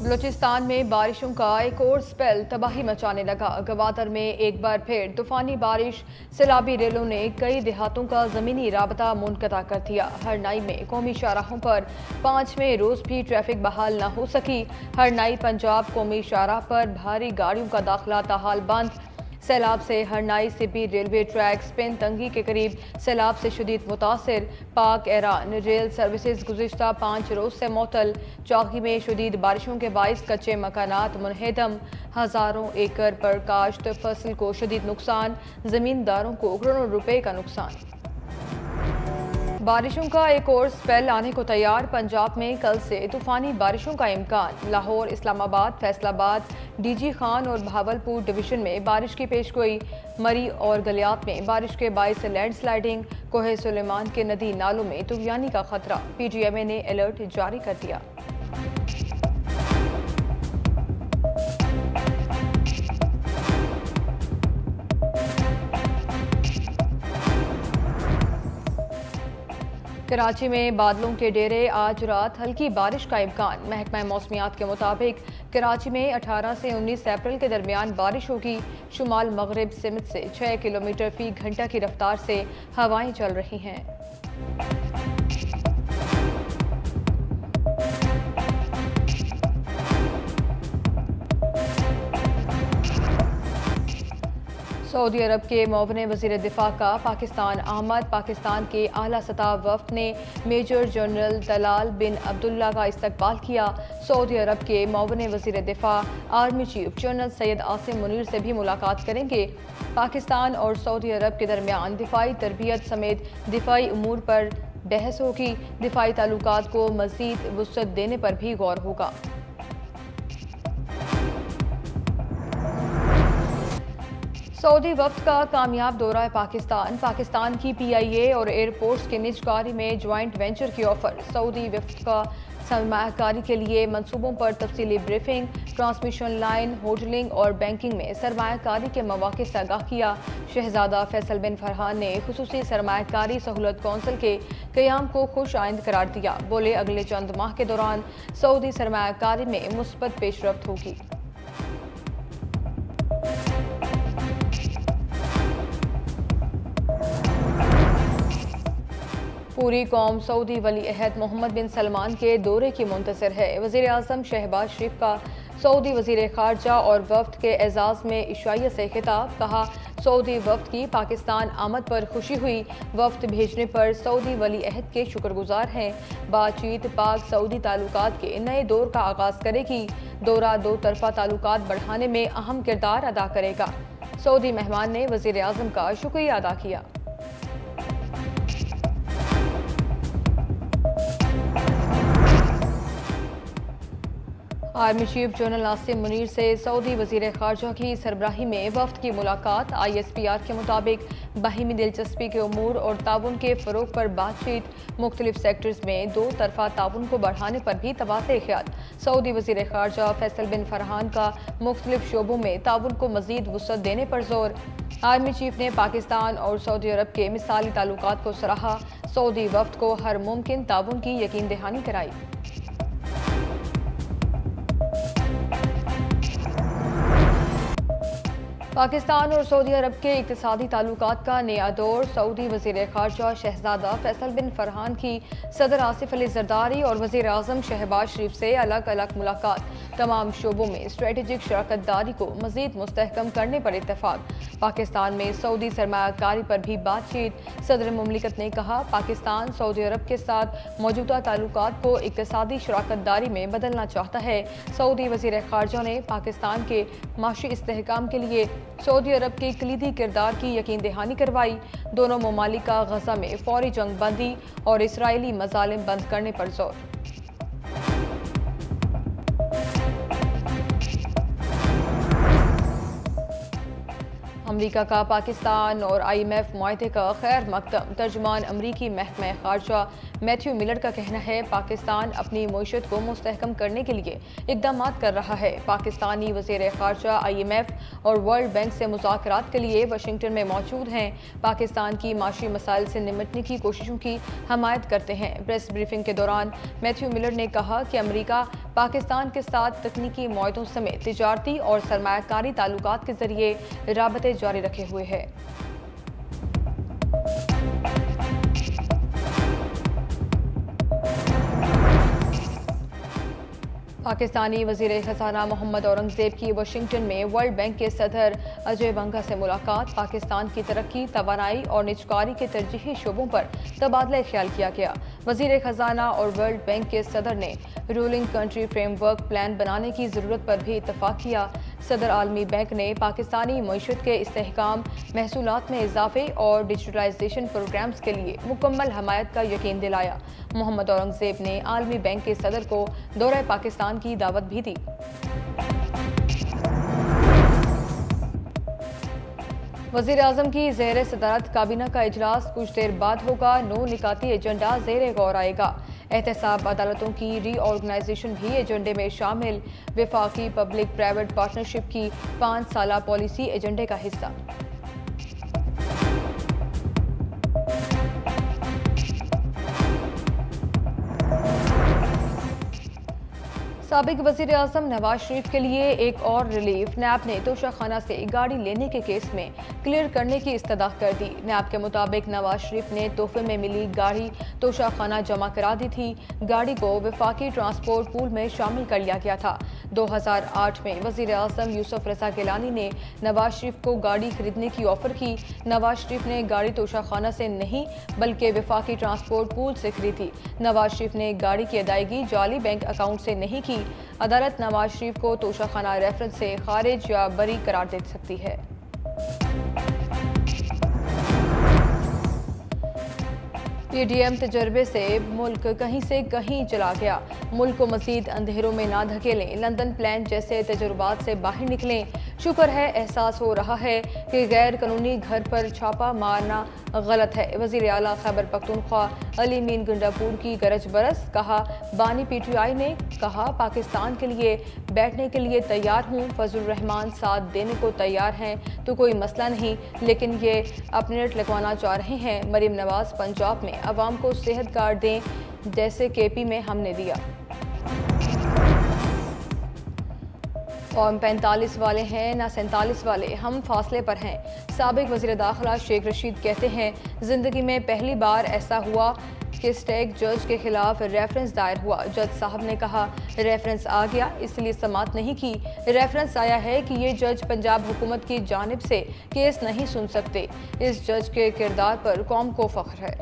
بلوچستان میں بارشوں کا ایک اور سپیل تباہی مچانے لگا۔ گوادر میں ایک بار پھر طوفانی بارش سیلابی ریلوں نے کئی دیہاتوں کا زمینی رابطہ منقطع کر دیا۔ ہرنائی میں قومی شاہراہوں پر 5ویں روز بھی ٹریفک بحال نہ ہو سکی۔ ہرنائی پنجاب قومی شاہراہ پر بھاری گاڑیوں کا داخلہ تاحال بند۔ سیلاب سے ہرنائی سبی ریلوے ٹریک سپن تنگی کے قریب سیلاب سے شدید متاثر۔ پاک ایران ریل سروسز گزشتہ 5 روز سے معطل۔ چاغی میں شدید بارشوں کے باعث کچے مکانات منہدم، ہزاروں ایکڑ پر کاشت فصل کو شدید نقصان، زمینداروں کو کروڑوں روپے کا نقصان۔ بارشوں کا ایک اور سپیل آنے کو تیار۔ پنجاب میں کل سے طوفانی بارشوں کا امکان۔ لاہور، اسلام آباد، فیصل آباد، ڈی جی خان اور بہاولپور ڈویژن میں بارش کی پیشگوئی۔ مری اور گلیات میں بارش کے باعث لینڈ سلائیڈنگ، کوہ سلیمان کے ندی نالوں میں طغیانی کا خطرہ۔ پی ڈی ایم اے نے الرٹ جاری کر دیا۔ کراچی میں بادلوں کے ڈیرے، آج رات ہلکی بارش کا امکان۔ محکمہ موسمیات کے مطابق کراچی میں 18 سے 19 اپریل کے درمیان بارش ہوگی۔ شمال مغرب سمت سے 6 کلومیٹر فی گھنٹہ کی رفتار سے ہوائیں چل رہی ہیں۔ سعودی عرب کے معاون وزیر دفاع کا پاکستان آمد۔ پاکستان کے اعلیٰ سطح وفد نے میجر جنرل طلال بن عبداللہ کا استقبال کیا۔ سعودی عرب کے معاون وزیر دفاع army chief general Syed Asim Munir سے بھی ملاقات کریں گے۔ پاکستان اور سعودی عرب کے درمیان دفاعی تربیت سمیت دفاعی امور پر بحث ہوگی۔ دفاعی تعلقات کو مزید وسعت دینے پر بھی غور ہوگا۔ سعودی وفد کا کامیاب دورہ پاکستان۔ پاکستان کی پی آئی اے اور ایئر فورس کے نجکاری میں جوائنٹ وینچر کی آفر۔ سعودی وفد کا سرمایہ کاری کے لیے منصوبوں پر تفصیلی بریفنگ۔ ٹرانسمیشن لائن، ہوٹلنگ اور بینکنگ میں سرمایہ کاری کے مواقع سے آگاہ کیا۔ شہزادہ فیصل بن فرحان نے خصوصی سرمایہ کاری سہولت کونسل کے قیام کو خوش آئند قرار دیا۔ بولے اگلے چند ماہ کے دوران سعودی سرمایہ کاری میں مثبت پیش رفت ہوگی۔ پوری قوم سعودی ولی عہد محمد بن سلمان کے دورے کی منتظر ہے۔ وزیر اعظم شہباز شریف کا سعودی وزیر خارجہ اور وفد کے اعزاز میں عشائیہ سے خطاب۔ کہا، سعودی وفد کی پاکستان آمد پر خوشی ہوئی۔ وفد بھیجنے پر سعودی ولی عہد کے شکر گزار ہیں۔ بات چیت پاک سعودی تعلقات کے نئے دور کا آغاز کرے گی۔ دورہ دو طرفہ تعلقات بڑھانے میں اہم کردار ادا کرے گا۔ سعودی مہمان نے وزیر اعظم کا شکریہ ادا کیا۔ Army chief general Asim Munir سے سعودی وزیر خارجہ کی سربراہی میں وفد کی ملاقات۔ آئی ایس پی آر کے مطابق باہمی دلچسپی کے امور اور تعاون کے فروغ پر بات چیت۔ مختلف سیکٹرز میں دو طرفہ تعاون کو بڑھانے پر بھی تبادلہ خیال۔ سعودی وزیر خارجہ فیصل بن فرحان کا مختلف شعبوں میں تعاون کو مزید وسعت دینے پر زور۔ آرمی چیف نے پاکستان اور سعودی عرب کے مثالی تعلقات کو سراہا۔ سعودی وفد کو ہر ممکن تعاون کی یقین دہانی کرائی۔ پاکستان اور سعودی عرب کے اقتصادی تعلقات کا نیا دور۔ سعودی وزیر خارجہ شہزادہ فیصل بن فرحان کی صدر آصف علی زرداری اور وزیر اعظم شہباز شریف سے الگ الگ ملاقات۔ تمام شعبوں میں اسٹریٹجک شراکت داری کو مزید مستحکم کرنے پر اتفاق۔ پاکستان میں سعودی سرمایہ کاری پر بھی بات چیت۔ صدر مملکت نے کہا، پاکستان سعودی عرب کے ساتھ موجودہ تعلقات کو اقتصادی شراکت داری میں بدلنا چاہتا ہے۔ سعودی وزیر خارجہ نے پاکستان کے معاشی استحکام کے لیے سعودی عرب کے کلیدی کردار کی یقین دہانی کروائی۔ دونوں ممالک کا غزہ میں فوری جنگ بندی اور اسرائیلی مظالم بند کرنے پر زور۔ امریکہ کا پاکستان اور آئی ایم ایف معاہدے کا خیر مقدم۔ ترجمان امریکی محکمہ خارجہ میتھیو ملر کا کہنا ہے، پاکستان اپنی معیشت کو مستحکم کرنے کے لیے اقدامات کر رہا ہے۔ پاکستانی وزیر خارجہ آئی ایم ایف اور ورلڈ بینک سے مذاکرات کے لیے واشنگٹن میں موجود ہیں۔ پاکستان کی معاشی مسائل سے نمٹنے کی کوششوں کی حمایت کرتے ہیں۔ پریس بریفنگ کے دوران میتھیو ملر نے کہا کہ امریکہ پاکستان کے ساتھ تکنیکی معاہدوں سمیت تجارتی اور سرمایہ کاری تعلقات کے ذریعے رابطے جاری رکھے ہوئے ہے۔ پاکستانی وزیر خزانہ محمد اورنگزیب کی واشنگٹن میں ورلڈ بینک کے صدر اجے بنگا سے ملاقات۔ پاکستان کی ترقی، توانائی اور نجکاری کے ترجیحی شعبوں پر تبادلہ خیال کیا گیا۔ وزیر خزانہ اور ورلڈ بینک کے صدر نے rolling country framework plan بنانے کی ضرورت پر بھی اتفاق کیا۔ صدر عالمی بینک نے پاکستانی معیشت کے استحکام، محصولات میں اضافے اور ڈیجیٹلائزیشن پروگرامز کے لیے مکمل حمایت کا یقین دلایا۔ محمد اورنگزیب نے عالمی بینک کے صدر کو دورہ پاکستان کی دعوت بھی دی۔ وزیر اعظم کی زیر صدارت کابینہ کا اجلاس کچھ دیر بعد ہوگا۔ 9 نکاتی ایجنڈا زیر غور آئے گا۔ احتساب عدالتوں کی ری آرگنائزیشن بھی ایجنڈے میں شامل۔ وفاقی پبلک پرائیویٹ پارٹنرشپ کی 5 سالہ پالیسی ایجنڈے کا حصہ۔ سابق وزیر اعظم نواز شریف کے لیے ایک اور ریلیف۔ نیب نے توشہ خانہ سے گاڑی لینے کے کیس میں کلیئر کرنے کی استدعا کر دی۔ نیب کے مطابق نواز شریف نے تحفے میں ملی گاڑی توشہ خانہ جمع کرا دی تھی۔ گاڑی کو وفاقی ٹرانسپورٹ پول میں شامل کر لیا گیا تھا۔ 2008 میں وزیر اعظم یوسف رضا گیلانی نے نواز شریف کو گاڑی خریدنے کی آفر کی۔ نواز شریف نے گاڑی توشہ خانہ سے نہیں بلکہ وفاقی ٹرانسپورٹ پول سے خریدی۔ نواز شریف نے گاڑی کی ادائیگی جعلی بینک اکاؤنٹ سے نہیں کی۔ عدالت نواز شریف کو توشہ خانہ ریفرنس سے خارج یا بری قرار دے سکتی ہے۔ پی ڈی ایم تجربے سے ملک کہیں سے کہیں چلا گیا۔ ملک کو مزید اندھیروں میں نہ دھکیلیں، لندن پلان جیسے تجربات سے باہر نکلیں۔ شکر ہے احساس ہو رہا ہے کہ غیر قانونی گھر پر چھاپا مارنا غلط ہے۔ وزیر اعلیٰ خیبر پختونخوا علی مین گنڈاپور کی گرج برس۔ کہا بانی پی ٹی آئی نے کہا پاکستان کے لیے بیٹھنے کے لیے تیار ہوں۔ فضل الرحمان ساتھ دینے کو تیار ہیں تو کوئی مسئلہ نہیں، لیکن یہ اپنے رٹ لگوانا چاہ رہے ہیں۔ مریم نواز پنجاب میں عوام کو صحت کارڈ دیں جیسے کے پی میں ہم نے دیا۔ قوم 45 والے ہیں نہ 47 والے، ہم فاصلے پر ہیں۔ سابق وزیر داخلہ شیخ رشید کہتے ہیں زندگی میں پہلی بار ایسا ہوا کہ اسٹیک جج کے خلاف ریفرنس دائر ہوا۔ جج صاحب نے کہا ریفرنس آ گیا اس لیے سماعت نہیں کی۔ ریفرنس آیا ہے کہ یہ جج پنجاب حکومت کی جانب سے کیس نہیں سن سکتے۔ اس جج کے کردار پر قوم کو فخر ہے۔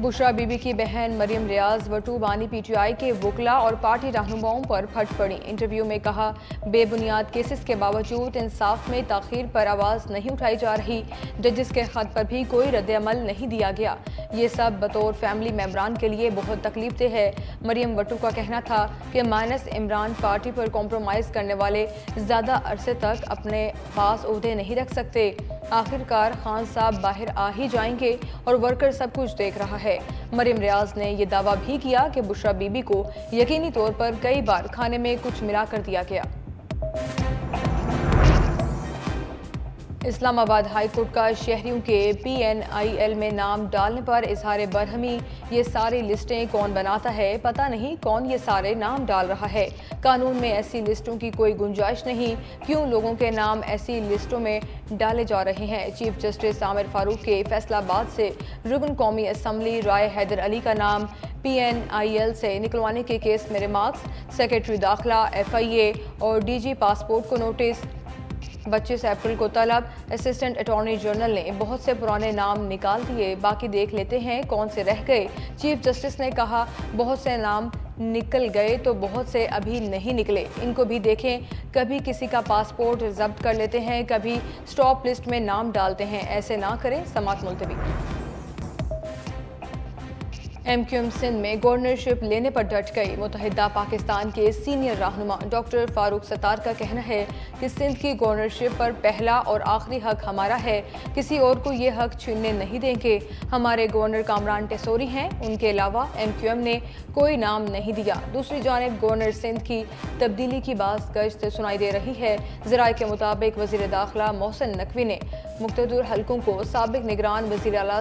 بشرا بی بی کی بہن مریم ریاض وٹو بانی پی ٹی آئی کے وکلاء اور پارٹی رہنماؤں پر پھٹ پڑی۔ انٹرویو میں کہا بے بنیاد کیسز کے باوجود انصاف میں تاخیر پر آواز نہیں اٹھائی جا رہی۔ ججز کے خط پر بھی کوئی رد عمل نہیں دیا گیا۔ یہ سب بطور فیملی ممبران کے لیے بہت تکلیف دہ ہے۔ مریم وٹو کا کہنا تھا کہ مائنس عمران پارٹی پر کمپرومائز کرنے والے زیادہ عرصے تک اپنے پاس عہدے نہیں رکھ سکتے۔ آخر کار خان صاحب باہر آ ہی جائیں گے اور ورکر سب کچھ دیکھ رہا ہے۔ مریم ریاض نے یہ دعویٰ بھی کیا کہ بشرا بی بی کو یقینی طور پر کئی بار کھانے میں کچھ ملا کر دیا گیا۔ اسلام آباد ہائی کورٹ کا شہریوں کے پی این آئی ایل میں نام ڈالنے پر اظہار برہمی۔ یہ ساری لسٹیں کون بناتا ہے پتہ نہیں کون یہ سارے نام ڈال رہا ہے۔ قانون میں ایسی لسٹوں کی کوئی گنجائش نہیں، کیوں لوگوں کے نام ایسی لسٹوں میں ڈالے جا رہے ہیں۔ چیف جسٹس عامر فاروق کے فیصلہ آباد سے رکن قومی اسمبلی رائے حیدر علی کا نام پی این آئی ایل سے نکلوانے کے کیس میں ریمارکس۔ سیکرٹری داخلہ ایف آئی اے اور ڈی جی پاسپورٹ کو نوٹس۔ 25 اپریل کو طلب۔ اسسٹنٹ اٹارنی جنرل نے بہت سے پرانے نام نکال دیے، باقی دیکھ لیتے ہیں کون سے رہ گئے۔ چیف جسٹس نے کہا بہت سے نام نکل گئے تو بہت سے ابھی نہیں نکلے، ان کو بھی دیکھیں۔ کبھی کسی کا پاسپورٹ ضبط کر لیتے ہیں، کبھی سٹاپ لسٹ میں نام ڈالتے ہیں، ایسے نہ کریں۔ سماعت ملتوی۔ ایم کیو ایم سندھ میں گورنرشپ لینے پر ڈٹ گئی۔ متحدہ پاکستان کے سینئر رہنما ڈاکٹر فاروق ستار کا کہنا ہے کہ سندھ کی گورنرشپ پر پہلا اور آخری حق ہمارا ہے، کسی اور کو یہ حق چھیننے نہیں دیں گے۔ ہمارے گورنر کامران ٹیسوری ہیں، ان کے علاوہ ایم کیو ایم نے کوئی نام نہیں دیا۔ دوسری جانب گورنر سندھ کی تبدیلی کی باز گشت سنائی دے رہی ہے۔ ذرائع کے مطابق وزیر داخلہ محسن نقوی نے مقتدر حلقوں کو سابق نگران وزیر اعلیٰ